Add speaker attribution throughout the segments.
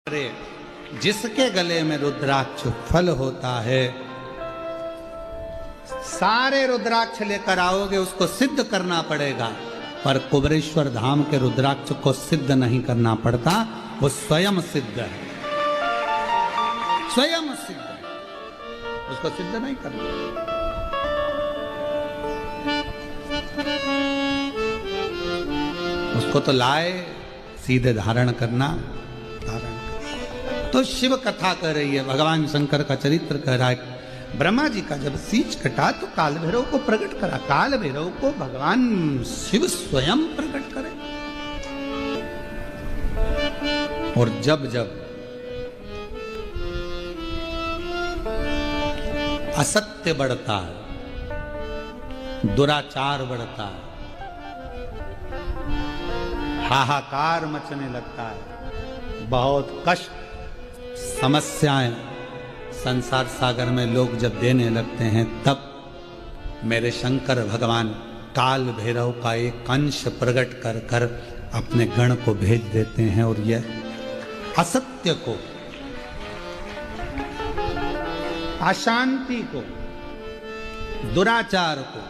Speaker 1: अरे जिसके गले में रुद्राक्ष फल होता है, सारे रुद्राक्ष लेकर आओगे उसको सिद्ध करना पड़ेगा, पर कुबरेश्वर धाम के रुद्राक्ष को सिद्ध नहीं करना पड़ता, वो स्वयं सिद्ध है, स्वयं सिद्ध है, उसको सिद्ध नहीं करना। उसको तो लाए सीधे धारण करना, तो शिव कथा कह रही है, भगवान शंकर का चरित्र कह रहा है। ब्रह्मा जी का जब सींच कटा तो काल भैरव को प्रकट करा, काल भैरव को भगवान शिव स्वयं प्रकट करे। और जब जब असत्य बढ़ता है, दुराचार बढ़ता है, हाहाकार मचने लगता है, बहुत कष्ट समस्याएं संसार सागर में लोग जब देने लगते हैं, तब मेरे शंकर भगवान काल भैरव का एक अंश प्रकट कर कर अपने गण को भेज देते हैं, और यह असत्य को, अशांति को, दुराचार को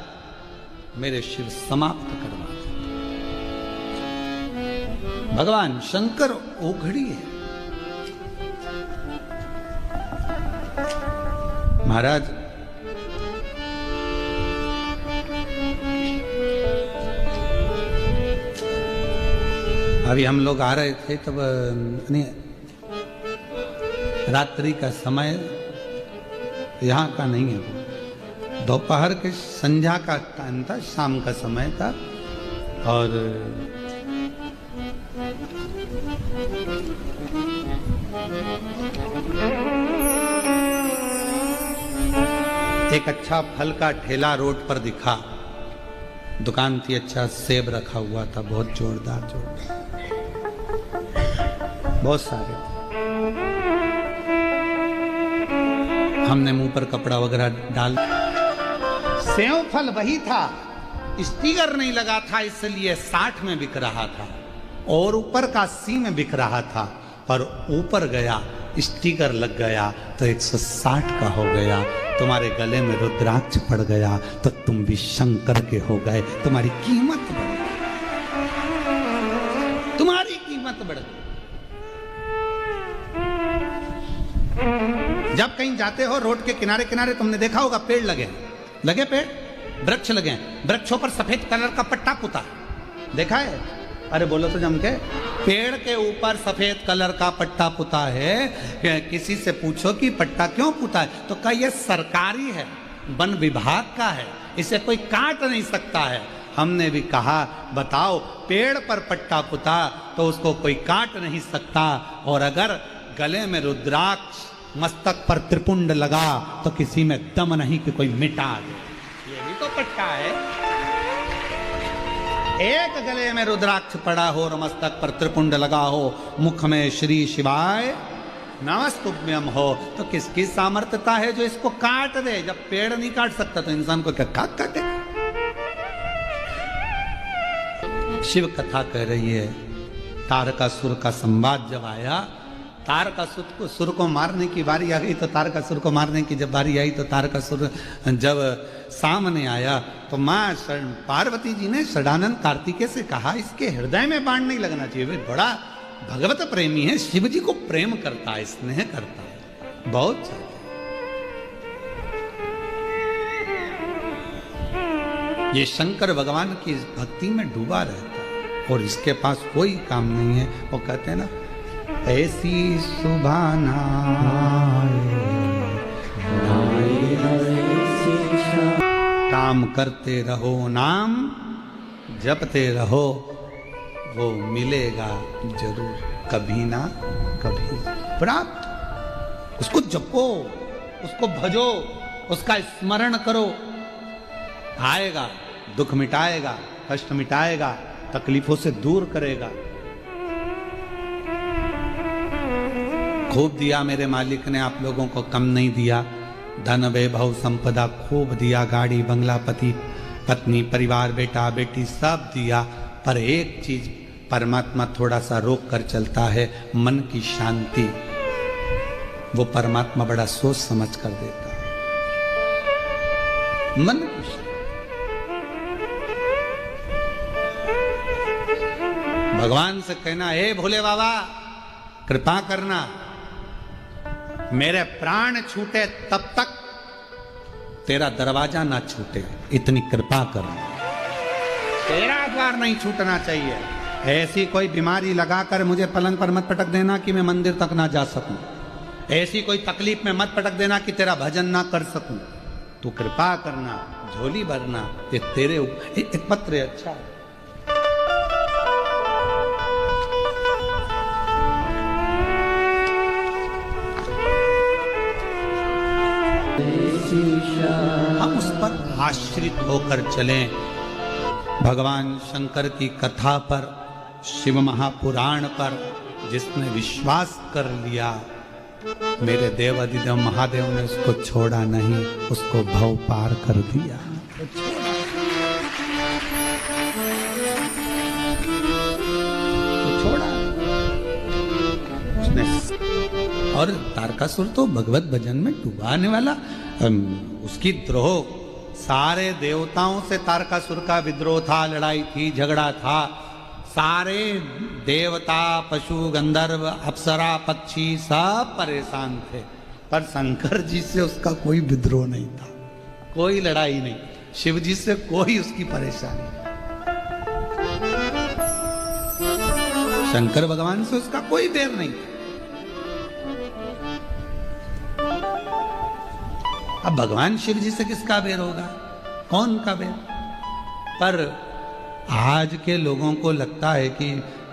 Speaker 1: मेरे शिव समाप्त करवा देते। भगवान शंकर ओघड़ी है। महाराज अभी हम लोग आ रहे थे तब रात्रि का समय यहाँ का नहीं है, दोपहर के संध्या का टाइम था, शाम का समय था, और एक अच्छा फल का ठेला रोड पर दिखा, दुकान थी, अच्छा सेब रखा हुआ था, बहुत जोरदार बहुत सारे। हमने मुंह पर कपड़ा वगैरह डाल, सेव फल वही था, स्टिकर नहीं लगा था, इसलिए 60 में बिक रहा था, और ऊपर का 80 में बिक रहा था, पर ऊपर गया स्टिकर लग गया तो 160 का हो गया। तुम्हारे गले में रुद्राक्ष पड़ गया तो तुम भी शंकर के हो गए, तुम्हारी कीमत बढ़ गई, तुम्हारी कीमत बढ़ गई। जब कहीं जाते हो रोड के किनारे किनारे तुमने देखा होगा पेड़ लगे पेड़, वृक्ष लगे, वृक्षों पर सफेद कलर का पट्टा पुता, देखा है? अरे बोलो तो जम के, पेड़ के ऊपर सफेद कलर का पट्टा पुता है। किसी से पूछो कि पट्टा क्यों पुता है, तो कहा यह सरकारी है, वन विभाग का है, इसे कोई काट नहीं सकता है। हमने भी कहा बताओ, पेड़ पर पट्टा पुता तो उसको कोई काट नहीं सकता, और अगर गले में रुद्राक्ष, मस्तक पर त्रिपुंड लगा तो किसी में दम नहीं कि कोई मिटा दे। ये भी तो पट्टा है। एक गले में रुद्राक्ष पड़ा हो और मस्तक पर त्रिपुंड लगा हो, मुख में श्री शिवाय नमस्तुभ्यम हो, तो किसकी सामर्थ्यता है जो इसको काट दे? जब पेड़ नहीं काट सकता तो इंसान को क्या काटे? शिव कथा कह रही है, तारकासुर का संवाद जब आया, तारकासुर को मारने की बारी आ गई, तो तारकासुर को मारने की जब बारी आई तो तारकासुर जब सामने आया तो माँ पार्वती जी ने षडानंद कार्तिकेय से कहा, इसके हृदय में बाण नहीं लगना चाहिए, वे बड़ा भगवत प्रेमी है, शिव जी को प्रेम करता है, स्नेह करता है, बहुत चाहता है। ये शंकर भगवान की भक्ति में डूबा रहता है और इसके पास कोई काम नहीं है। वो कहते हैं ना, ऐसी सुभाना काम करते रहो, नाम जपते रहो, वो मिलेगा जरूर, कभी ना कभी प्राप्त। उसको जपो, उसको भजो, उसका स्मरण करो, आएगा, दुख मिटाएगा, कष्ट मिटाएगा, तकलीफों से दूर करेगा। खूब दिया मेरे मालिक ने, आप लोगों को कम नहीं दिया, धन वैभव संपदा खूब दिया, गाड़ी बंगला, पति पत्नी परिवार बेटा बेटी सब दिया, पर एक चीज परमात्मा थोड़ा सा रोक कर चलता है, मन की शांति, वो परमात्मा बड़ा सोच समझ कर देता है। मन की शांति। भगवान से कहना, हे भोले बाबा कृपा करना, मेरे प्राण छूटे तब तक तेरा दरवाजा ना छूटे, इतनी कृपा करना, तेरा द्वार नहीं छूटना चाहिए। ऐसी कोई बीमारी लगाकर मुझे पलंग पर मत पटक देना कि मैं मंदिर तक ना जा सकूं, ऐसी कोई तकलीफ में मत पटक देना कि तेरा भजन ना कर सकूं। तू कृपा करना, झोली भरना, ये तेरे एक पत्र है। अच्छा हम उस पर आश्रित होकर चलें, भगवान शंकर की कथा पर, शिव महापुराण पर जिसने विश्वास कर लिया, मेरे देव अधिदेव महादेव ने उसको छोड़ा नहीं, उसको भव पार कर दिया। तो छोड़ा उसने। और तारकासुर तो भगवत भजन में डुबाने वाला, उसकी द्रोह, सारे देवताओं से तारकासुर का विद्रोह था, लड़ाई थी, झगड़ा था, सारे देवता, पशु, गंधर्व, अप्सरा, पक्षी सब परेशान थे, पर शंकर जी से उसका कोई विद्रोह नहीं था, कोई लड़ाई नहीं, शिव जी से कोई उसकी परेशानी नहीं, शंकर भगवान से उसका कोई बैर नहीं था। अब भगवान शिव जी से किसका बैर होगा, कौन का बैर? पर आज के लोगों को लगता है कि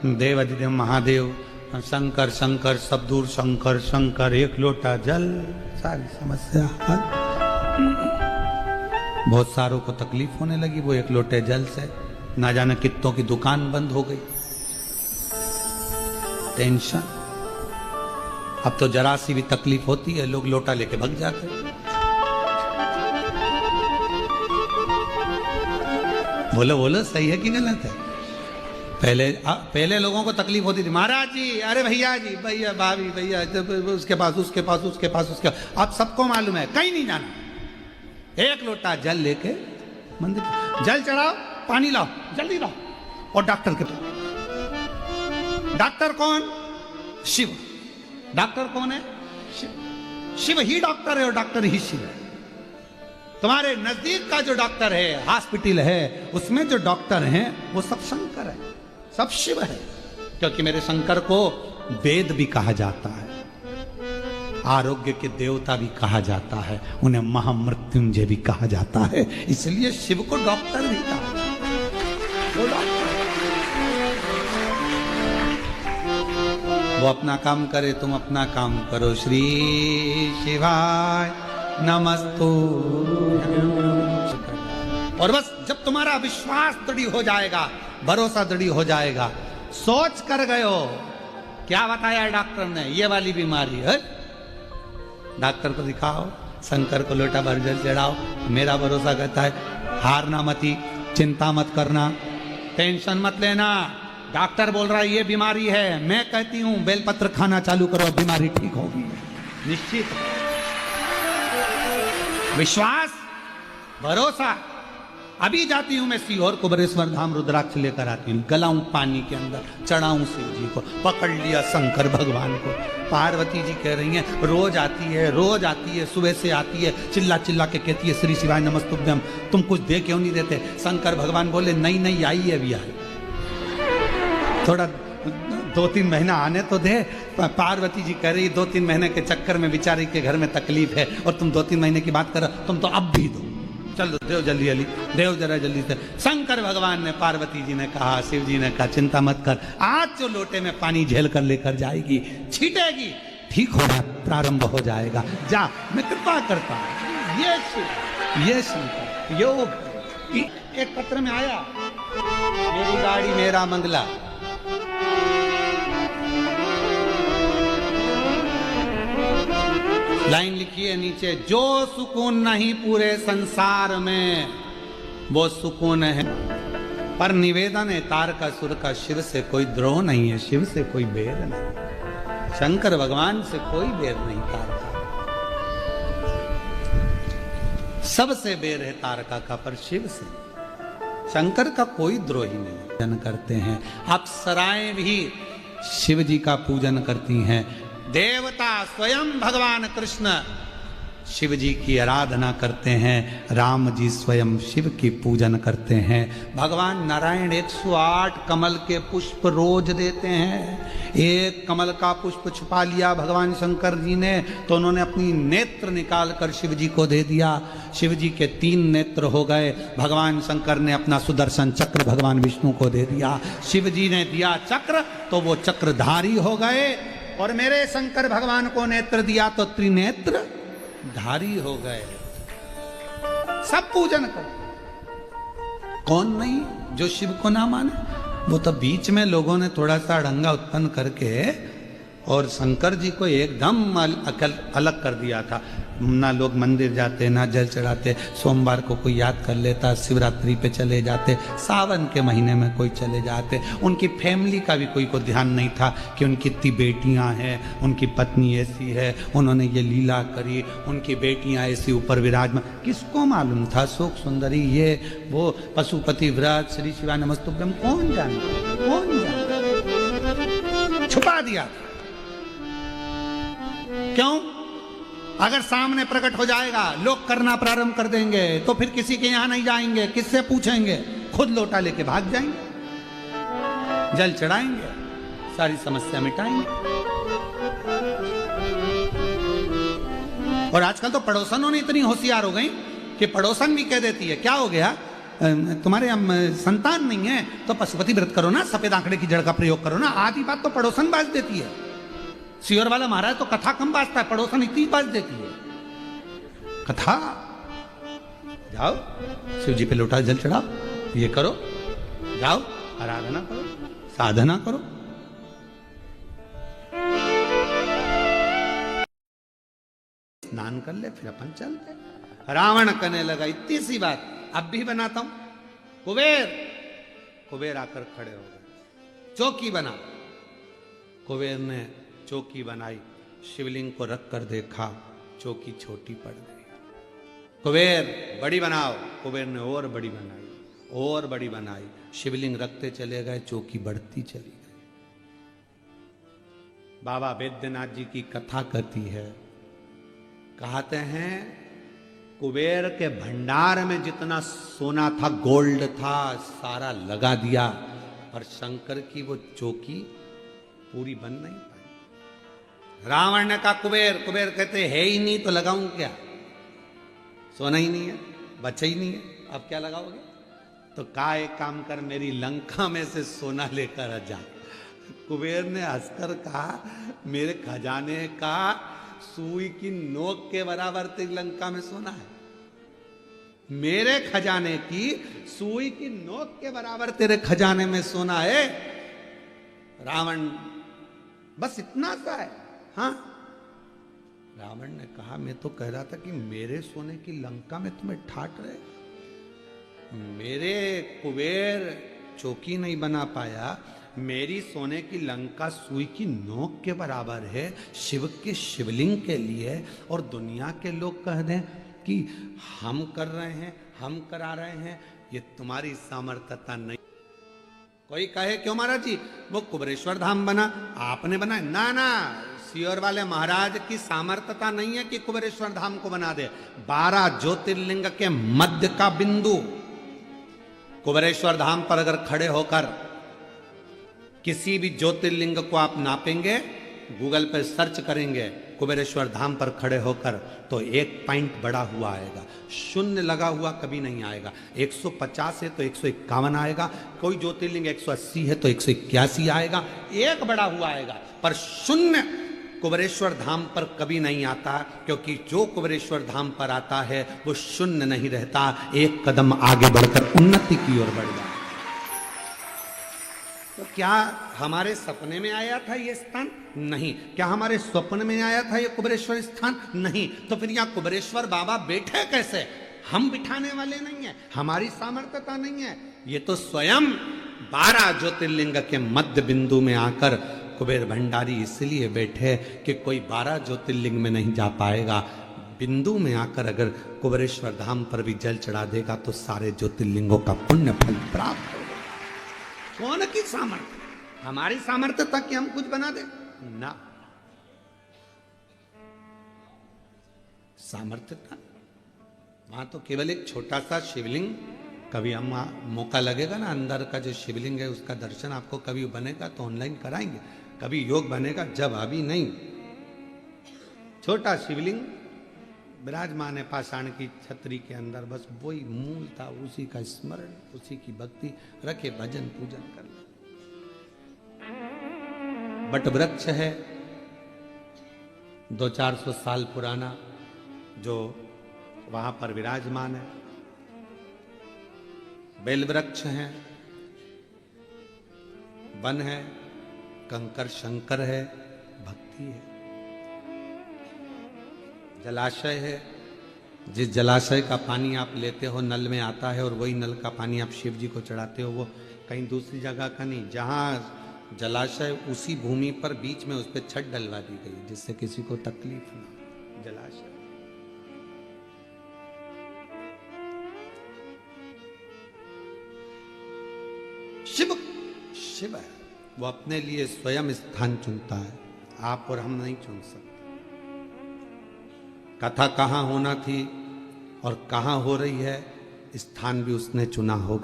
Speaker 1: देव अधिदेव महादेव, शंकर शंकर, सब दूर शंकर शंकर, एक लोटा जल, सारी समस्या हल। बहुत सारों को तकलीफ होने लगी वो एक लोटे जल से, ना जाने कितनों की दुकान बंद हो गई, टेंशन। अब तो जरा सी भी तकलीफ होती है लोग लोटा लेके भाग जाते हैं। बोलो बोलो, सही है कि गलत है? पहले लोगों को तकलीफ होती थी, महाराज जी, अरे भैया जी, भैया भाभी, भैया उसके पास उसके पास उसके पास उसके, अब सबको मालूम है कहीं नहीं जाना, एक लोटा जल लेके मंदिर, जल चढ़ाओ, पानी लाओ, जल्दी लाओ, और डॉक्टर के पास। डॉक्टर कौन? शिव। डॉक्टर कौन है? शिव। शिव ही डॉक्टर है और डॉक्टर ही शिव है। तुम्हारे नजदीक का जो डॉक्टर है, हॉस्पिटल है, उसमें जो डॉक्टर हैं वो सब शंकर है, सब शिव है, क्योंकि मेरे शंकर को वेद भी कहा जाता है, आरोग्य के देवता भी कहा जाता है, उन्हें महामृत्युंजय भी कहा जाता है, इसलिए शिव को डॉक्टर भी कहा जाता है। वो डॉक्टर, वो अपना काम करे, तुम अपना काम करो। श्री शिवाय नमस्तु। और बस जब तुम्हारा विश्वास दृढ़ हो जाएगा, भरोसा दृढ़ हो जाएगा, सोच कर गए हो, क्या बताया डॉक्टर ने, ये वाली बीमारी है, डॉक्टर को दिखाओ, शंकर को लोटा भर जल चढ़ाओ, मेरा भरोसा कहता है हारना मती, चिंता मत करना, टेंशन मत लेना, डॉक्टर बोल रहा है ये बीमारी है, मैं कहती हूं बेलपत्र खाना चालू करो, बीमारी ठीक होगी निश्चित। विश्वास, भरोसा। अभी जाती हूं मैं सीहोर कुबरेश्वर धाम, रुद्राक्ष लेकर आती हूं, गलाऊं पानी के अंदर, चढ़ाऊं शिव जी को, पकड़ लिया शंकर भगवान को। पार्वती जी कह रही हैं रोज आती है, रोज आती है, सुबह से आती है, चिल्ला चिल्ला के कहती है श्री शिवाय नमस्तुभ्यम, तुम कुछ दे क्यों नहीं देते? शंकर भगवान बोले नहीं नहीं, आई है अभी, आई, थोड़ा 2-3 महीना आने तो दे। पार्वती जी कह रही 2-3 महीने के चक्कर में बेचारी के घर में तकलीफ है, और तुम 2-3 महीने की बात करो, तुम तो अब भी दो, चलो देव जल्दी जल्दी, देव जरा जल्दी से। शंकर भगवान ने, पार्वती जी ने कहा, शिव जी ने कहा चिंता मत कर, आज जो लोटे में पानी झेल कर लेकर जाएगी, छीटेगी, ठीक होना प्रारंभ हो जाएगा, जा, मैं कृपा करता हूं। ये शंकर योग। एक पत्र में आया, मेरी गाड़ी मेरा मंगला, लाइन लिखी है नीचे, जो सुकून नहीं पूरे संसार में वो सुकून है। पर निवेदन है तारकासुर का, शिव से कोई द्रोह नहीं है, शिव से कोई बैर नहीं, शंकर भगवान से कोई बैर नहीं तारका, सबसे बैर है तारका का, पर शिव से शंकर का कोई द्रोही नहीं। पूजन करते हैं, अप्सराएं भी शिव जी का पूजन करती हैं, देवता स्वयं भगवान कृष्ण शिव जी की आराधना करते हैं, राम जी स्वयं शिव की पूजन करते हैं, भगवान नारायण 108 कमल के पुष्प रोज देते हैं। एक कमल का पुष्प छुपा लिया भगवान शंकर जी ने तो उन्होंने अपनी नेत्र निकाल कर शिव जी को दे दिया, शिव जी के 3 नेत्र हो गए। भगवान शंकर ने अपना सुदर्शन चक्र भगवान विष्णु को दे दिया, शिव जी ने दिया चक्र तो वो चक्रधारी हो गए, और मेरे शंकर भगवान को नेत्र दिया तो त्रिनेत्र धारी हो गए। सब पूजन कर, कौन नहीं जो शिव को ना माने। वो तो बीच में लोगों ने थोड़ा सा अड़ंगा उत्पन्न करके और शंकर जी को एकदम अलग कर दिया था। ना लोग मंदिर जाते, ना जल चढ़ाते, सोमवार को कोई याद कर लेता, शिवरात्रि पे चले जाते, सावन के महीने में कोई चले जाते। उनकी फैमिली का भी कोई को ध्यान नहीं था कि उनकी इतनी बेटियां हैं, उनकी पत्नी ऐसी है, उन्होंने ये लीला करी, उनकी बेटियां ऐसी ऊपर विराजमान। किसको मालूम था शोक सुंदरी ये वो पशुपति व्रत श्री शिवा नमस्तुभ्यम, कौन जानता, कौन जानता, छुपा दिया। क्यों? अगर सामने प्रकट हो जाएगा, लोग करना प्रारंभ कर देंगे तो फिर किसी के यहां नहीं जाएंगे, किससे पूछेंगे, खुद लोटा लेके भाग जाएंगे, जल चढ़ाएंगे, सारी समस्या मिटाएंगे। और आजकल तो पड़ोसनों ने इतनी होशियार हो गई कि पड़ोसन भी कह देती है, क्या हो गया तुम्हारे संतान नहीं है तो पशुपति व्रत करो ना, सफेद आंकड़े की जड़ का प्रयोग करो ना। आधी बात तो पड़ोसन बाज देती है। सियोर वाला महाराज तो कथा कम बाजता है, पड़ोसन इतनी बाज देती है कथा। जाओ शिव जी पे लोटा जल चढ़ाओ, ये करो, जाओ आराधना करो, साधना करो। स्नान कर ले फिर अपन चलते। रावण करने लगा इतनी सी बात, अब भी बनाता हूं। कुबेर आकर खड़े हो गए, चौकी बना। कुबेर ने चौकी बनाई, शिवलिंग को रख कर देखा, चौकी छोटी पड़ गई। कुबेर बड़ी बनाओ, कुबेर ने और बड़ी बनाई, और बड़ी बनाई, शिवलिंग रखते चले गए, चौकी बढ़ती चली गई। बाबा वैद्यनाथ जी की कथा कहती है, कहते हैं कुबेर के भंडार में जितना सोना था, गोल्ड था, सारा लगा दिया, पर शंकर की वो चौकी पूरी बन नहीं पाई। रावण ने कहा कुबेर कहते है ही नहीं तो लगाऊं क्या, सोना ही नहीं है, बचा ही नहीं है, अब क्या लगाओगे? तो कहा एक काम कर, मेरी लंका में से सोना लेकर जा। कुबेर ने हंसकर कहा, मेरे खजाने का सुई की नोक के बराबर तेरी लंका में सोना है, मेरे खजाने की सुई की नोक के बराबर तेरे खजाने में सोना है। रावण बस इतना सा है। हाँ, रावण ने कहा, मैं तो कह रहा था कि मेरे सोने की लंका में तुम्हें ठाट रहेगा, मेरे कुबेर चौकी नहीं बना पाया, मेरी सोने की लंका सुई की नोक के बराबर है शिव के शिवलिंग के लिए, और दुनिया के लोग कह दें कि हम कर रहे हैं, हम करा रहे हैं, ये तुम्हारी सामर्थ्यता नहीं। कोई कहे क्यों महाराज जी वो कुबेरेश्वर धाम बना, आपने बनाया? ना ना, सियोर वाले महाराज की सामर्थ्यता नहीं है कि कुबेरेश्वर धाम को बना दे। 12 ज्योतिर्लिंग के मध्य का बिंदु कुबेरेश्वर धाम पर अगर खड़े होकर किसी भी ज्योतिर्लिंग को आप नापेंगे, गूगल पे सर्च करेंगे कुबेरेश्वर धाम पर खड़े होकर, तो 1 पॉइंट बढ़ा हुआ आएगा, शून्य लगा हुआ कभी नहीं आएगा। 150 है तो 151 आएगा, कोई ज्योतिर्लिंग 180 है तो 181 आएगा, 1 बढ़ा हुआ आएगा, पर शून्य कुबेरेश्वर धाम पर कभी नहीं आता, क्योंकि जो कुबेरेश्वर धाम पर आता है वो शून्य नहीं रहता, 1 कदम आगे बढ़कर उन्नति की ओर बढ़ जाता। तो क्या हमारे सपने में आया था ये स्थान? नहीं। क्या हमारे स्वप्न में आया था ये कुबेरेश्वर स्थान? नहीं। तो फिर यहाँ कुबेरेश्वर बाबा बैठे कैसे? हम बिठाने वाले नहीं है, हमारी सामर्थ्यता नहीं है, ये तो स्वयं 12 ज्योतिर्लिंग के मध्य बिंदु में आकर कुबेर भंडारी इसलिए बैठे कि कोई 12 ज्योतिर्लिंग में नहीं जा पाएगा। बिंदु में आकर अगर कुबेरेश्वर धाम पर भी जल चढ़ा देगा तो सारे ज्योतिर्लिंगों का पुण्य फल प्राप्त होगा। कौन की सामर्थ्य? हमारी सामर्थ्य था कि हम कुछ बना दे ना, सामर्थ्य था वहां तो केवल एक छोटा सा शिवलिंग। कभी हम मौका लगेगा ना, अंदर का जो शिवलिंग है उसका दर्शन आपको कभी बनेगा तो ऑनलाइन कराएंगे, कभी योग बनेगा, जब अभी नहीं। छोटा शिवलिंग विराजमान है पाषाण की छतरी के अंदर, बस वही मूल था, उसी का स्मरण, उसी की भक्ति रखे, भजन पूजन कर। बट वृक्ष है 200-400 साल पुराना जो वहां पर विराजमान है। बेल वृक्ष है, वन है, कंकर शंकर है, भक्ति है। जलाशय है, जिस जलाशय का पानी आप लेते हो नल में आता है और वही नल का पानी आप शिव जी को चढ़ाते हो, वो कहीं दूसरी जगह का नहीं। जहां जलाशय उसी भूमि पर बीच में उस पर छत डलवा दी गई जिससे किसी को तकलीफ ना। जलाशय शिव शिव है, वो अपने लिए स्वयं स्थान चुनता है, आप और हम नहीं चुन सकते। कथा कहां होना थी और कहां हो रही है, स्थान भी उसने चुना होगा।